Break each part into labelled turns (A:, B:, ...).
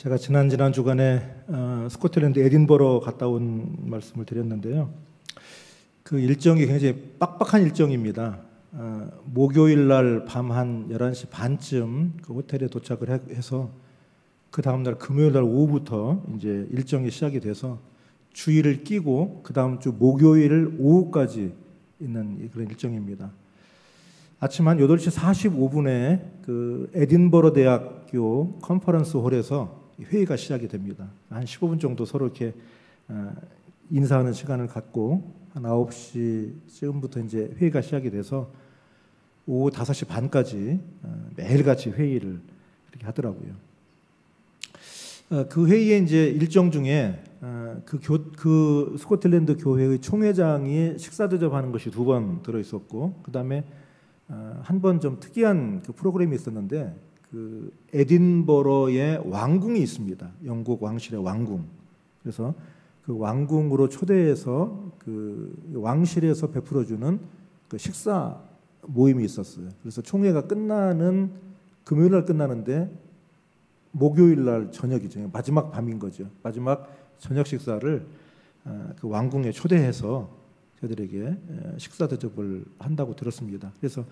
A: 제가 지난 주간에 스코틀랜드 에딘버러 갔다 온 말씀을 드렸는데요. 그 일정이 굉장히 빡빡한 일정입니다. 목요일 날 밤 한 11시 반쯤 그 호텔에 도착을 해서 그 다음 날 금요일 날 오후부터 이제 일정이 시작이 돼서 주일을 끼고 그 다음 주 목요일 오후까지 있는 그런 일정입니다. 아침 한 8시 45분에 그 에딘버러 대학교 컨퍼런스 홀에서 회의가 시작이 됩니다. 한 15분 정도 서로 이렇게 인사하는 시간을 갖고 한 9시쯤부터 이제 회의가 시작이 돼서 오후 5시 반까지 매일같이 회의를 이렇게 하더라고요. 그 회의의 이제 일정 중에 그 스코틀랜드 교회의 총회장이 식사 대접하는 것이 2번 들어 있었고, 그 다음에 한 번 좀 특이한 그 프로그램이 있었는데, 그 에딘버러에 왕궁이 있습니다. 영국 왕실의 왕궁. 그래서 그 왕궁으로 초대해서 그 왕실에서 베풀어주는 그 식사 모임이 있었어요. 그래서 총회가 끝나는 금요일 날 끝나는데 목요일 날 저녁이죠. 마지막 밤인 거죠. 마지막 저녁 식사를 그 왕궁에 초대해서 저들에게 식사 대접을 한다고 들었습니다. 그래서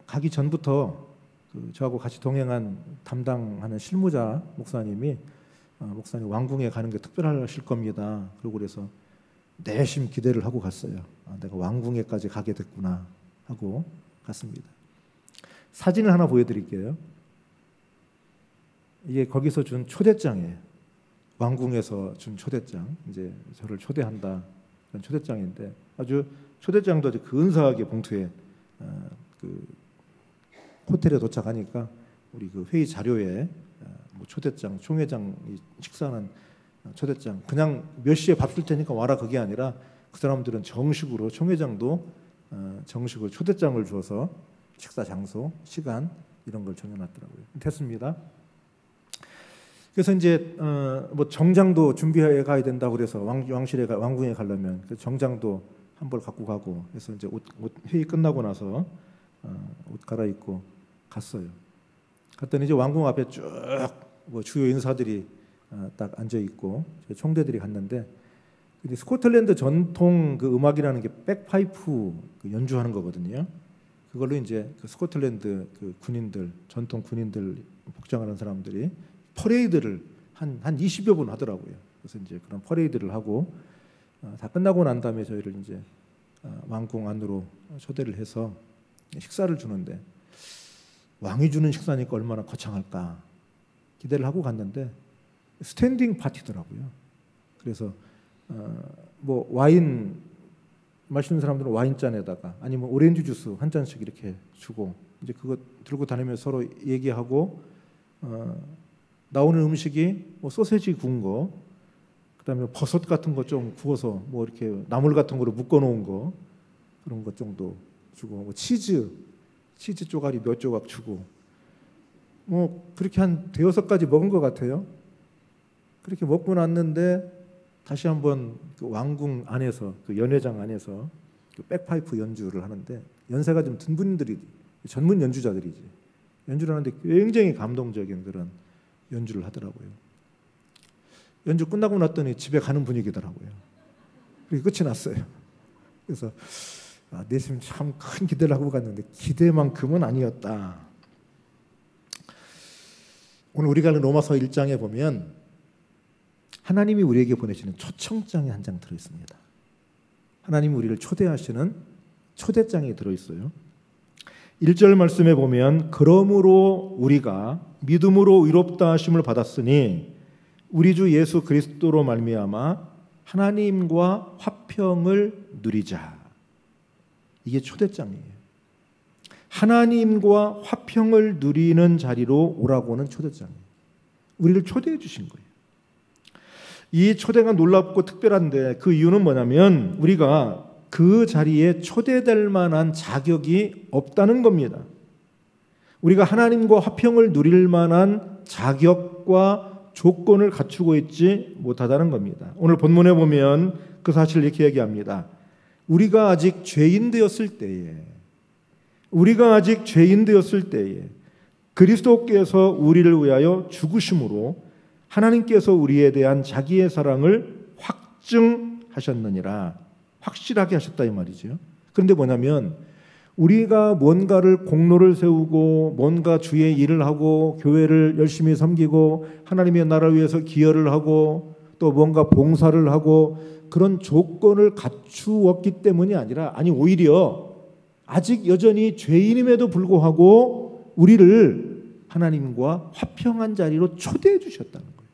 A: 가기 전부터 저하고 같이 동행한 담당하는 실무자 목사님이 목사님 왕궁에 가는 게 특별하실 겁니다. 그러고 그래서 내심 기대를 하고 갔어요. 내가 왕궁에까지 가게 됐구나 하고 갔습니다. 사진을 하나 보여드릴게요. 이게 거기서 준 초대장이에요. 왕궁에서 준 초대장. 이제 저를 초대한다 그런 초대장인데 아주 초대장도 아주 근사하게 봉투에 그 호텔에 도착하니까 우리 그 회의 자료에 뭐 초대장, 총회장이 식사하는 초대장, 그냥 몇 시에 밥 줄 테니까 와라 그게 아니라 그 사람들은 정식으로 총회장도 정식으로 초대장을 줘서 식사 장소, 시간 이런 걸 정해놨더라고요. 됐습니다. 그래서 이제 뭐 정장도 준비해 가야 된다고 그래서 왕궁에 가려면 그 정장도 한 벌 갖고 가고 해서 이제 옷 회의 끝나고 나서 옷 갈아입고 갔어요. 갔더니 이제 왕궁 앞에 쭉 뭐 주요 인사들이 딱 앉아 있고 총대들이 갔는데, 스코틀랜드 전통 그 음악이라는 게 백파이프 그 연주하는 거거든요. 그걸로 이제 그 스코틀랜드 그 군인들, 전통 군인들 복장하는 사람들이 퍼레이드를 한 20여 분 하더라고요. 그래서 이제 그런 퍼레이드를 하고 다 끝나고 난 다음에 저희를 이제 왕궁 안으로 초대를 해서 식사를 주는데, 왕이 주는 식사니까 얼마나 거창할까 기대를 하고 갔는데 스탠딩 파티더라고요. 그래서 뭐 와인 마시는 사람들은 와인잔에다가 아니면 오렌지 주스 한 잔씩 이렇게 주고 이제 그거 들고 다니면서 서로 얘기하고 나오는 음식이 뭐 소세지 구운 거, 그다음에 버섯 같은 거 좀 구워서 뭐 이렇게 나물 같은 거로 묶어 놓은 거 그런 것 정도 주고, 뭐 치즈 쪼가리 몇 조각 주고, 뭐 그렇게 한 5-6가지 먹은 것 같아요. 그렇게 먹고 났는데 다시 한번 그 왕궁 안에서 그 연회장 안에서 그 백파이프 연주를 하는데, 연세가 좀 든 분들이 전문 연주자들이지 연주를 하는데 굉장히 감동적인 그런 연주를 하더라고요. 연주 끝나고 났더니 집에 가는 분위기더라고요. 그게 끝이 났어요. 그래서 내심 참 큰 기대를 하고 갔는데 기대만큼은 아니었다. 오늘 우리가 로마서 1장에 보면 하나님이 우리에게 보내시는 초청장이 한 장 들어있습니다. 하나님이 우리를 초대하시는 초대장이 들어있어요. 1절 말씀에 보면 그러므로 우리가 믿음으로 의롭다 하심을 받았으니 우리 주 예수 그리스도로 말미암아 하나님과 화평을 누리자. 이게 초대장이에요. 하나님과 화평을 누리는 자리로 오라고는 초대장이에요. 우리를 초대해 주신 거예요. 이 초대가 놀랍고 특별한데 그 이유는 뭐냐면 우리가 그 자리에 초대될 만한 자격이 없다는 겁니다. 우리가 하나님과 화평을 누릴 만한 자격과 조건을 갖추고 있지 못하다는 겁니다. 오늘 본문에 보면 그 사실을 이렇게 얘기합니다. 우리가 아직 죄인 되었을 때에 그리스도께서 우리를 위하여 죽으심으로 하나님께서 우리에 대한 자기의 사랑을 확증하셨느니라. 확실하게 하셨다 이 말이죠. 그런데 뭐냐면 우리가 뭔가를 공로를 세우고 뭔가 주의 일을 하고 교회를 열심히 섬기고 하나님의 나라를 위해서 기여를 하고 또 뭔가 봉사를 하고 그런 조건을 갖추었기 때문이 아니라, 아니 오히려 아직 여전히 죄인임에도 불구하고 우리를 하나님과 화평한 자리로 초대해 주셨다는 거예요.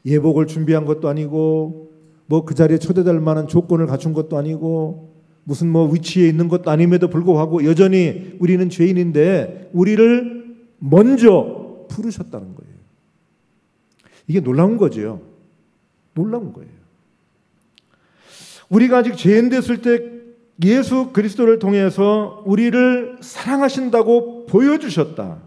A: 예복을 준비한 것도 아니고 뭐 그 자리에 초대될 만한 조건을 갖춘 것도 아니고 무슨 뭐 위치에 있는 것도 아님에도 불구하고 여전히 우리는 죄인인데 우리를 먼저 부르셨다는 거예요. 이게 놀라운 거죠. 놀라운 거예요. 우리가 아직 죄인 됐을 때 예수 그리스도를 통해서 우리를 사랑하신다고 보여주셨다.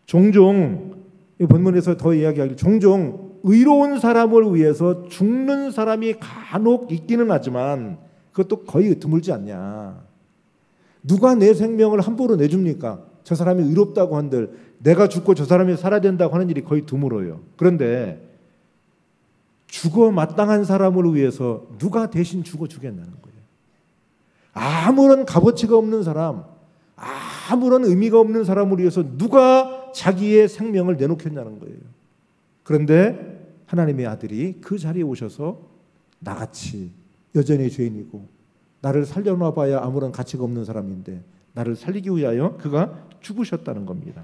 A: 종종 이 본문에서 더 이야기하길, 종종 의로운 사람을 위해서 죽는 사람이 간혹 있기는 하지만 그것도 거의 드물지 않냐. 누가 내 생명을 함부로 내줍니까? 저 사람이 의롭다고 한들 내가 죽고 저 사람이 살아야 된다고 하는 일이 거의 드물어요. 그런데 죽어 마땅한 사람을 위해서 누가 대신 죽어주겠냐는 거예요. 아무런 값어치가 없는 사람, 아무런 의미가 없는 사람을 위해서 누가 자기의 생명을 내놓겠냐는 거예요. 그런데 하나님의 아들이 그 자리에 오셔서 나같이 여전히 죄인이고 나를 살려놔 봐야 아무런 가치가 없는 사람인데 나를 살리기 위하여 그가 죽으셨다는 겁니다.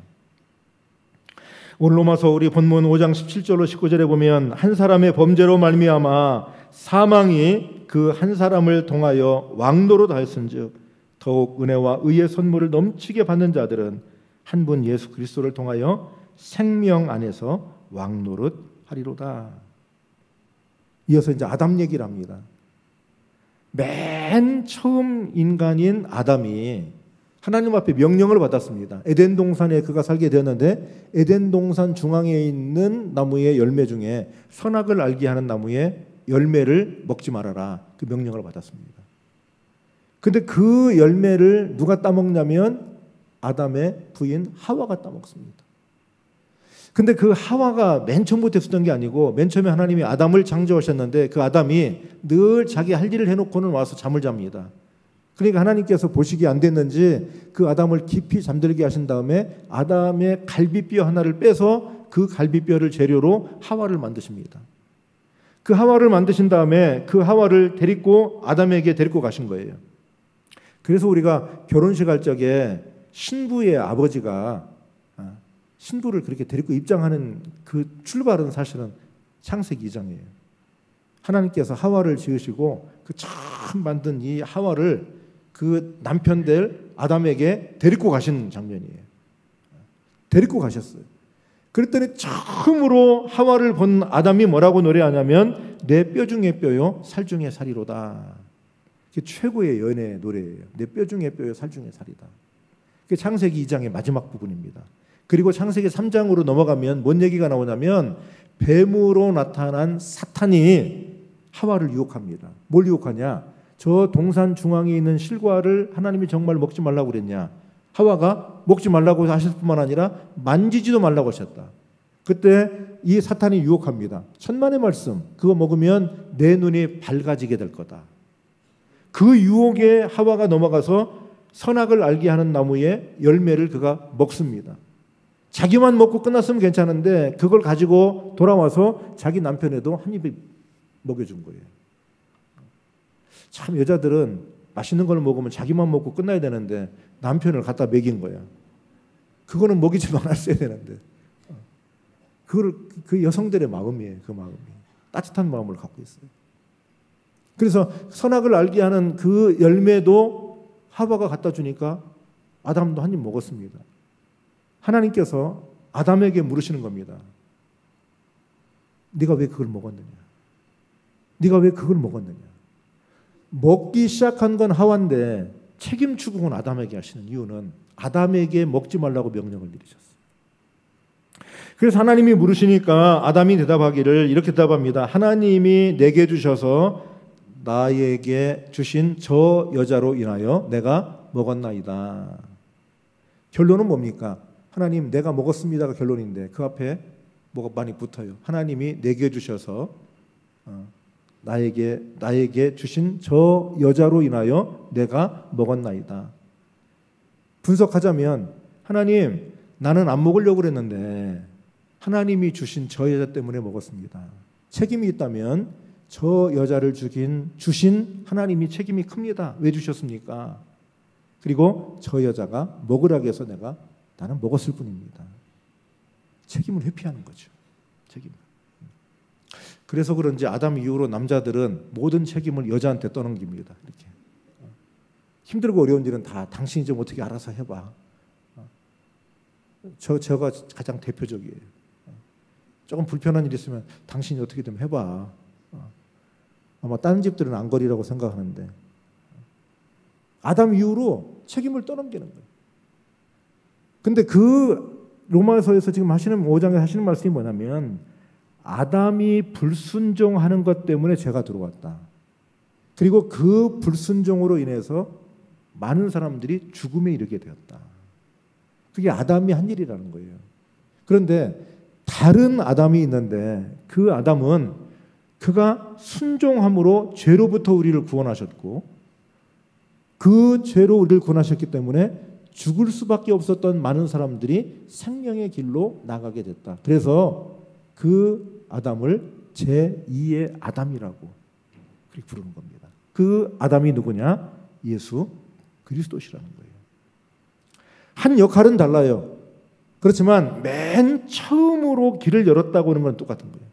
A: 오늘 로마서 우리 본문 5장 17절로 19절에 보면 한 사람의 범죄로 말미암아 사망이 그 한 사람을 통하여 왕노로 하였은즉 더욱 은혜와 의의 선물을 넘치게 받는 자들은 한 분 예수 그리스도를 통하여 생명 안에서 왕노릇 하리로다. 이어서 이제 아담 얘기를 합니다. 맨 처음 인간인 아담이 하나님 앞에 명령을 받았습니다. 에덴 동산에 그가 살게 되었는데 에덴 동산 중앙에 있는 나무의 열매 중에 선악을 알게 하는 나무의 열매를 먹지 말아라. 그 명령을 받았습니다. 근데 그 열매를 누가 따먹냐면 아담의 부인 하와가 따먹습니다. 근데 그 하와가 맨 처음부터 했었던 게 아니고 맨 처음에 하나님이 아담을 창조하셨는데 그 아담이 늘 자기 할 일을 해놓고는 와서 잠을 잡니다. 그러니까 하나님께서 보시기 안 됐는지 그 아담을 깊이 잠들게 하신 다음에 아담의 갈비뼈 하나를 빼서 그 갈비뼈를 재료로 하와를 만드십니다. 그 하와를 만드신 다음에 그 하와를 데리고 아담에게 데리고 가신 거예요. 그래서 우리가 결혼식 할 적에 신부의 아버지가 신부를 그렇게 데리고 입장하는 그 출발은 사실은 창세기 2장이에요. 하나님께서 하와를 지으시고 그 처음 만든 이 하와를 그 남편 될 아담에게 데리고 가신 장면이에요. 데리고 가셨어요. 그랬더니 처음으로 하와를 본 아담이 뭐라고 노래하냐면 내 뼈 중에 뼈요 살 중에 살이로다. 그게 최고의 연애 노래예요. 내 뼈 중에 뼈요 살 중에 살이다. 그게 창세기 2장의 마지막 부분입니다. 그리고 창세기 3장으로 넘어가면 뭔 얘기가 나오냐면 뱀으로 나타난 사탄이 하와를 유혹합니다. 뭘 유혹하냐? 저 동산 중앙에 있는 실과를 하나님이 정말 먹지 말라고 그랬냐? 하와가 먹지 말라고 하실 뿐만 아니라 만지지도 말라고 하셨다. 그때 이 사탄이 유혹합니다. 천만의 말씀, 그거 먹으면 내 눈이 밝아지게 될 거다. 그 유혹에 하와가 넘어가서 선악을 알게 하는 나무의 열매를 그가 먹습니다. 자기만 먹고 끝났으면 괜찮은데 그걸 가지고 돌아와서 자기 남편에도 한 입에 먹여준 거예요. 참 여자들은 맛있는 걸 먹으면 자기만 먹고 끝나야 되는데 남편을 갖다 먹인 거야. 그거는 먹이지 말았어야 되는데. 그 여성들의 마음이에요. 그 마음이. 따뜻한 마음을 갖고 있어요. 그래서 선악을 알게 하는 그 열매도 하와가 갖다 주니까 아담도 한 입 먹었습니다. 하나님께서 아담에게 물으시는 겁니다. 네가 왜 그걸 먹었느냐? 네가 왜 그걸 먹었느냐? 먹기 시작한 건 하와인데 책임 추궁은 아담에게 하시는 이유는 아담에게 먹지 말라고 명령을 내리셨어요. 그래서 하나님이 물으시니까 아담이 대답하기를 이렇게 대답합니다. 하나님이 내게 주셔서 나에게 주신 저 여자로 인하여 내가 먹었나이다. 결론은 뭡니까? 하나님 내가 먹었습니다가 결론인데 그 앞에 뭐가 많이 붙어요. 하나님이 내게 주셔서 나에게 주신 저 여자로 인하여 내가 먹었나이다. 분석하자면 하나님 나는 안 먹으려고 그랬는데 하나님이 주신 저 여자 때문에 먹었습니다. 책임이 있다면 저 여자를 주신 하나님이 책임이 큽니다. 왜 주셨습니까? 그리고 저 여자가 먹으라고 해서 나는 먹었을 뿐입니다. 책임을 회피하는 거죠. 책임. 그래서 그런지 아담 이후로 남자들은 모든 책임을 여자한테 떠넘깁니다. 이렇게 힘들고 어려운 일은 다 당신이 좀 어떻게 알아서 해봐. 저가 가장 대표적이에요. 조금 불편한 일이 있으면 당신이 어떻게 좀 해봐. 아마 다른 집들은 안 거리라고 생각하는데 아담 이후로 책임을 떠넘기는 거예요. 근데 그 로마서에서 지금 5장에 하시는 말씀이 뭐냐면 아담이 불순종하는 것 때문에 죄가 들어왔다. 그리고 그 불순종으로 인해서 많은 사람들이 죽음에 이르게 되었다. 그게 아담이 한 일이라는 거예요. 그런데 다른 아담이 있는데 그 아담은 그가 순종함으로 죄로부터 우리를 구원하셨고 그 죄로 우리를 구원하셨기 때문에 죽을 수밖에 없었던 많은 사람들이 생명의 길로 나가게 됐다. 그래서 그 아담을 제2의 아담이라고 그렇게 부르는 겁니다. 그 아담이 누구냐? 예수 그리스도시라는 거예요. 한 역할은 달라요. 그렇지만 맨 처음으로 길을 열었다고 하는 건 똑같은 거예요.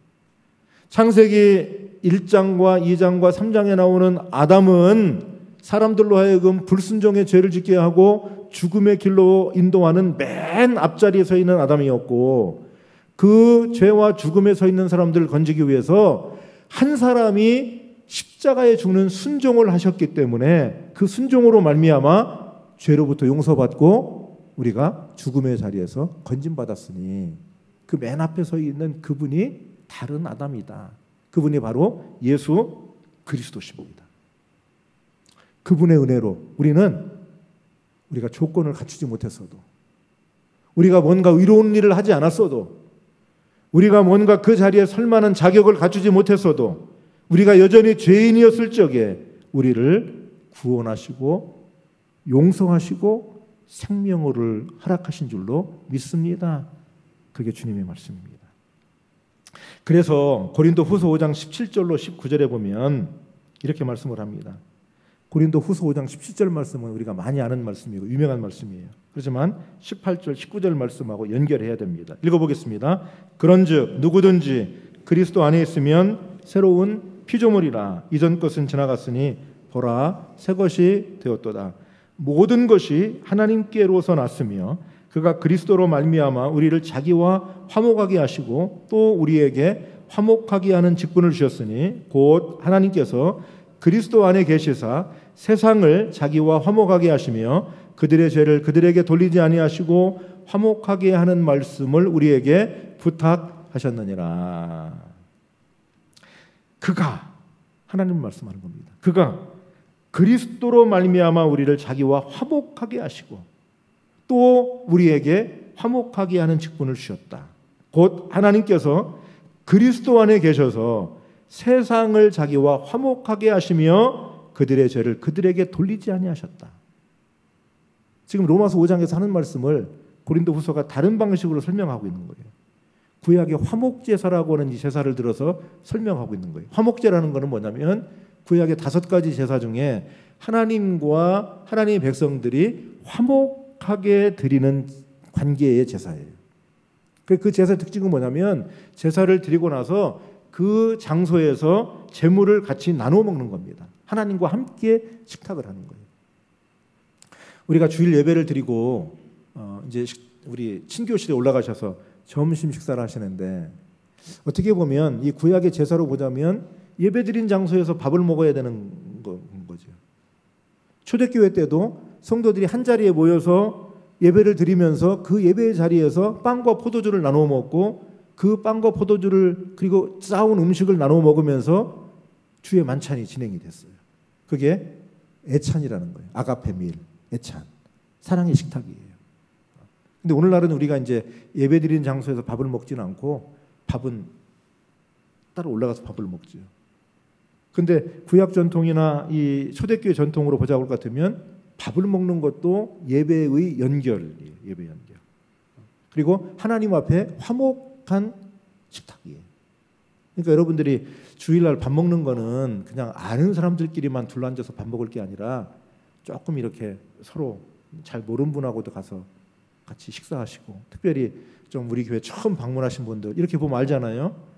A: 창세기 1장과 2장과 3장에 나오는 아담은 사람들로 하여금 불순종의 죄를 짓게 하고 죽음의 길로 인도하는 맨 앞자리에 서 있는 아담이었고 그 죄와 죽음에 서 있는 사람들을 건지기 위해서 한 사람이 십자가에 죽는 순종을 하셨기 때문에 그 순종으로 말미암아 죄로부터 용서받고 우리가 죽음의 자리에서 건짐받았으니 그 맨 앞에 서 있는 그분이 다른 아담이다. 그분이 바로 예수 그리스도십니다. 그분의 은혜로 우리가 조건을 갖추지 못했어도 우리가 뭔가 의로운 일을 하지 않았어도 우리가 뭔가 그 자리에 설 만한 자격을 갖추지 못했어도 우리가 여전히 죄인이었을 적에 우리를 구원하시고 용서하시고 생명을 허락하신 줄로 믿습니다. 그게 주님의 말씀입니다. 그래서 고린도후서 5장 17절로 19절에 보면 이렇게 말씀을 합니다. 고린도후서 5장 17절 말씀은 우리가 많이 아는 말씀이고 유명한 말씀이에요. 그렇지만 18절, 19절 말씀하고 연결해야 됩니다. 읽어보겠습니다. 그런즉 누구든지 그리스도 안에 있으면 새로운 피조물이라 이전 것은 지나갔으니 보라 새 것이 되었도다. 모든 것이 하나님께로서 났으며 그가 그리스도로 말미암아 우리를 자기와 화목하게 하시고 또 우리에게 화목하게 하는 직분을 주셨으니 곧 하나님께서 그리스도 안에 계시사 세상을 자기와 화목하게 하시며 그들의 죄를 그들에게 돌리지 아니하시고 화목하게 하는 말씀을 우리에게 부탁하셨느니라. 그가 하나님 말씀하는 겁니다. 그가 그리스도로 말미암아 우리를 자기와 화목하게 하시고 또 우리에게 화목하게 하는 직분을 주셨다. 곧 하나님께서 그리스도 안에 계셔서 세상을 자기와 화목하게 하시며 그들의 죄를 그들에게 돌리지 아니하셨다. 지금 로마서 5장에서 하는 말씀을 고린도후서가 다른 방식으로 설명하고 있는 거예요. 구약의 화목제사라고 하는 이 제사를 들어서 설명하고 있는 거예요. 화목제라는 것은 뭐냐면 구약의 5가지 제사 중에 하나님과 하나님의 백성들이 화목하게 드리는 관계의 제사예요. 그 제사의 특징은 뭐냐면 제사를 드리고 나서 그 장소에서 제물을 같이 나눠 먹는 겁니다. 하나님과 함께 식탁을 하는 거예요. 우리가 주일 예배를 드리고 이제 우리 친교실에 올라가셔서 점심 식사를 하시는데 어떻게 보면 이 구약의 제사로 보자면 예배드린 장소에서 밥을 먹어야 되는 거죠. 초대교회 때도 성도들이 한 자리에 모여서 예배를 드리면서 그 예배의 자리에서 빵과 포도주를 나눠 먹고 그 빵과 포도주를 그리고 싸운 음식을 나눠 먹으면서 주의 만찬이 진행이 됐어요. 그게 애찬이라는 거예요. 아가페 밀, 애찬. 사랑의 식탁이에요. 근데 오늘날은 우리가 이제 예배드리는 장소에서 밥을 먹지는 않고 밥은 따로 올라가서 밥을 먹죠. 근데 구약 전통이나 이 초대교회 전통으로 보자고 할 것 같으면 밥을 먹는 것도 예배의 연결이에요. 예배 연결. 그리고 하나님 앞에 화목한 식탁이에요. 그러니까 여러분들이 주일날 밥 먹는 거는 그냥 아는 사람들끼리만 둘러앉아서 밥 먹을 게 아니라 조금 이렇게 서로 잘 모르는 분하고도 가서 같이 식사하시고, 특별히 좀 우리 교회 처음 방문하신 분들 이렇게 보면 알잖아요.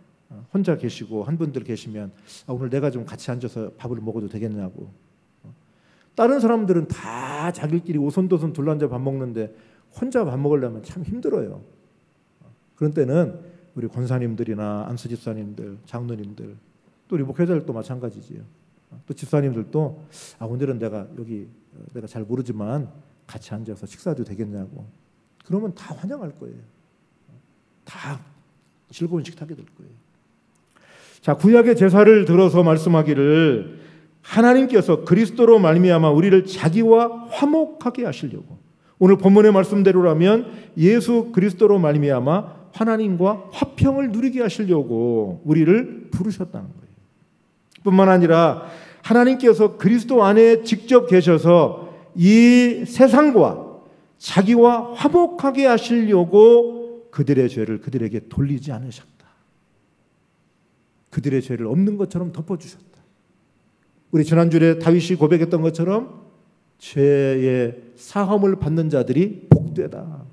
A: 혼자 계시고 한 분들 계시면 오늘 내가 좀 같이 앉아서 밥을 먹어도 되겠냐고. 다른 사람들은 다 자기끼리 오손도손 둘러앉아 밥 먹는데 혼자 밥 먹으려면 참 힘들어요. 그런 때는 우리 권사님들이나 안수 집사님들, 장로님들, 또 우리 목회자들도 마찬가지지요. 또 집사님들도 오늘은 내가 잘 모르지만 같이 앉아서 식사도 되겠냐고. 그러면 다 환영할 거예요. 다 즐거운 식탁이 될 거예요. 자, 구약의 제사를 들어서 말씀하기를 하나님께서 그리스도로 말미암아 우리를 자기와 화목하게 하시려고, 오늘 본문의 말씀대로라면 예수 그리스도로 말미암아 하나님과 화평을 누리게 하시려고 우리를 부르셨다는 거예요. 뿐만 아니라 하나님께서 그리스도 안에 직접 계셔서 이 세상과 자기와 화목하게 하시려고 그들의 죄를 그들에게 돌리지 않으셨다. 그들의 죄를 없는 것처럼 덮어주셨다. 우리 지난주에 다윗이 고백했던 것처럼 죄의 사함을 받는 자들이 복되다.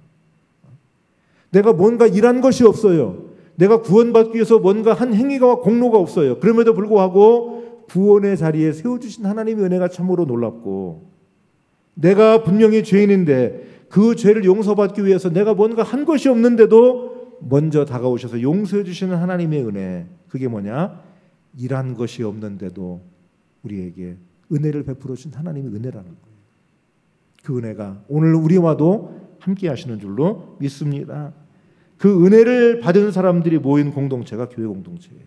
A: 내가 뭔가 일한 것이 없어요. 내가 구원받기 위해서 뭔가 한 행위가 공로가 없어요. 그럼에도 불구하고 구원의 자리에 세워주신 하나님의 은혜가 참으로 놀랍고, 내가 분명히 죄인인데 그 죄를 용서받기 위해서 내가 뭔가 한 것이 없는데도 먼저 다가오셔서 용서해 주시는 하나님의 은혜, 그게 뭐냐? 일한 것이 없는데도 우리에게 은혜를 베풀어 주신 하나님의 은혜라는 거예요. 그 은혜가 오늘 우리와도 함께 하시는 줄로 믿습니다. 그 은혜를 받은 사람들이 모인 공동체가 교회 공동체예요.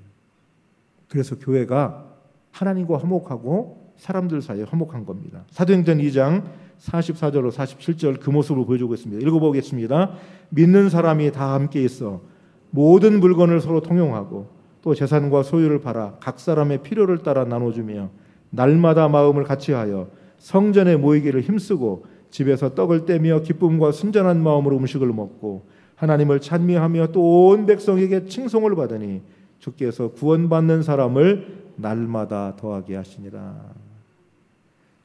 A: 그래서 교회가 하나님과 화목하고 사람들 사이에 화목한 겁니다. 사도행전 2장 44절로 47절 그 모습을 보여주고 있습니다. 읽어보겠습니다. 믿는 사람이 다 함께 있어 모든 물건을 서로 통용하고 또 재산과 소유를 팔아 각 사람의 필요를 따라 나눠주며 날마다 마음을 같이하여 성전에 모이기를 힘쓰고 집에서 떡을 떼며 기쁨과 순전한 마음으로 음식을 먹고 하나님을 찬미하며 또 온 백성에게 칭송을 받으니 주께서 구원받는 사람을 날마다 더하게 하시니라.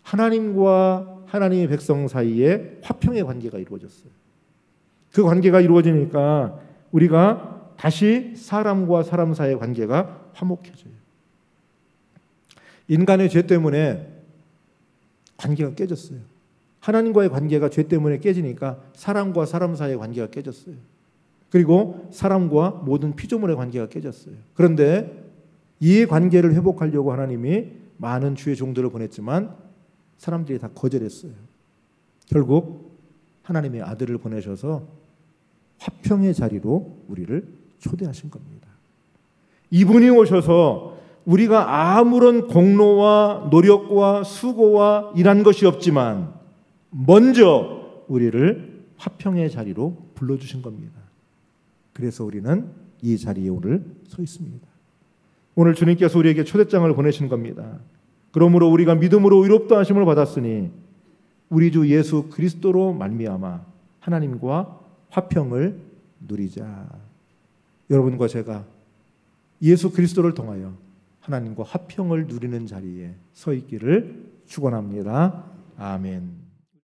A: 하나님과 하나님의 백성 사이에 화평의 관계가 이루어졌어요. 그 관계가 이루어지니까 우리가 다시 사람과 사람 사이의 관계가 화목해져요. 인간의 죄 때문에 관계가 깨졌어요. 하나님과의 관계가 죄 때문에 깨지니까 사람과 사람 사이의 관계가 깨졌어요. 그리고 사람과 모든 피조물의 관계가 깨졌어요. 그런데 이 관계를 회복하려고 하나님이 많은 주의 종들을 보냈지만 사람들이 다 거절했어요. 결국 하나님의 아들을 보내셔서 화평의 자리로 우리를 초대하신 겁니다. 이분이 오셔서 우리가 아무런 공로와 노력과 수고와 일한 것이 없지만 먼저 우리를 화평의 자리로 불러주신 겁니다. 그래서 우리는 이 자리에 오늘 서 있습니다. 오늘 주님께서 우리에게 초대장을 보내신 겁니다. 그러므로 우리가 믿음으로 의롭다 하심을 받았으니 우리 주 예수 그리스도로 말미암아 하나님과 화평을 누리자. 여러분과 제가 예수 그리스도를 통하여 하나님과 화평을 누리는 자리에 서 있기를 축원합니다. 아멘.